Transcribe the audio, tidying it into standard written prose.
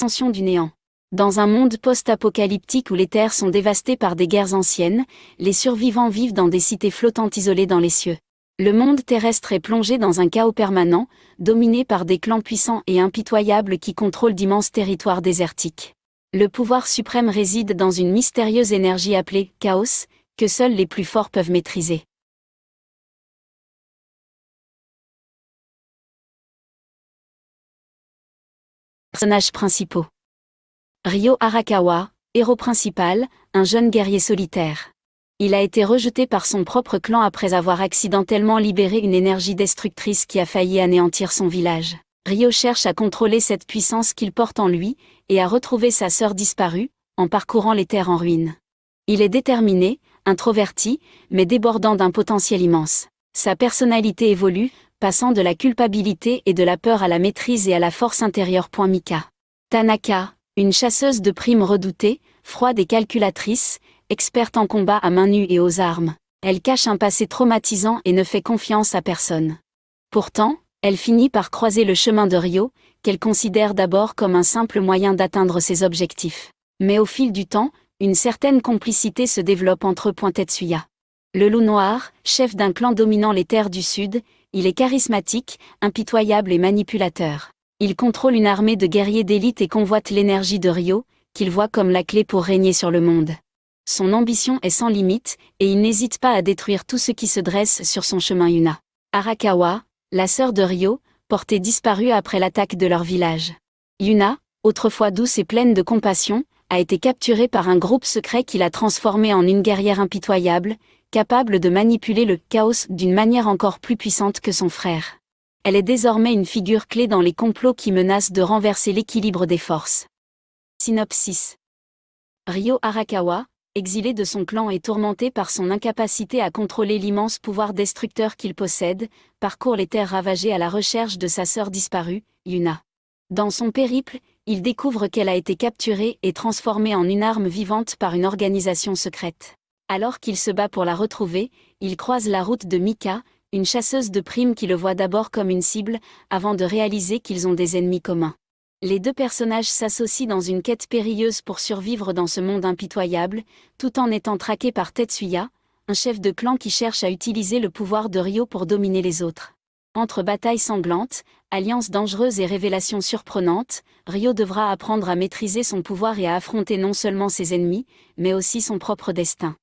Ascension du néant. Dans un monde post-apocalyptique où les terres sont dévastées par des guerres anciennes, les survivants vivent dans des cités flottantes isolées dans les cieux. Le monde terrestre est plongé dans un chaos permanent, dominé par des clans puissants et impitoyables qui contrôlent d'immenses territoires désertiques. Le pouvoir suprême réside dans une mystérieuse énergie appelée « chaos », que seuls les plus forts peuvent maîtriser. Personnages principaux. Ryo Arakawa, héros principal, un jeune guerrier solitaire. Il a été rejeté par son propre clan après avoir accidentellement libéré une énergie destructrice qui a failli anéantir son village. Ryo cherche à contrôler cette puissance qu'il porte en lui, et à retrouver sa sœur disparue, en parcourant les terres en ruine. Il est déterminé, introverti, mais débordant d'un potentiel immense. Sa personnalité évolue, passant de la culpabilité et de la peur à la maîtrise et à la force intérieure. Mika. Tanaka, une chasseuse de primes redoutée, froide et calculatrice, experte en combat à main nue et aux armes. Elle cache un passé traumatisant et ne fait confiance à personne. Pourtant, elle finit par croiser le chemin de Ryo, qu'elle considère d'abord comme un simple moyen d'atteindre ses objectifs. Mais au fil du temps, une certaine complicité se développe entre eux. Tetsuya. Le loup noir, chef d'un clan dominant les terres du Sud, il est charismatique, impitoyable et manipulateur. Il contrôle une armée de guerriers d'élite et convoite l'énergie de Ryo, qu'il voit comme la clé pour régner sur le monde. Son ambition est sans limite, et il n'hésite pas à détruire tout ce qui se dresse sur son chemin. Yuna Arakawa, la sœur de Ryo, portée disparue après l'attaque de leur village. Yuna, autrefois douce et pleine de compassion, a été capturée par un groupe secret qui l'a transformée en une guerrière impitoyable, capable de manipuler le chaos d'une manière encore plus puissante que son frère. Elle est désormais une figure clé dans les complots qui menacent de renverser l'équilibre des forces. Synopsis. Ryo Arakawa, exilé de son clan et tourmenté par son incapacité à contrôler l'immense pouvoir destructeur qu'il possède, parcourt les terres ravagées à la recherche de sa sœur disparue, Yuna. Dans son périple, il découvre qu'elle a été capturée et transformée en une arme vivante par une organisation secrète. Alors qu'il se bat pour la retrouver, il croise la route de Mika, une chasseuse de primes qui le voit d'abord comme une cible, avant de réaliser qu'ils ont des ennemis communs. Les deux personnages s'associent dans une quête périlleuse pour survivre dans ce monde impitoyable, tout en étant traqués par Tetsuya, un chef de clan qui cherche à utiliser le pouvoir de Ryo pour dominer les autres. Entre batailles sanglantes, alliances dangereuses et révélations surprenantes, Ryo devra apprendre à maîtriser son pouvoir et à affronter non seulement ses ennemis, mais aussi son propre destin.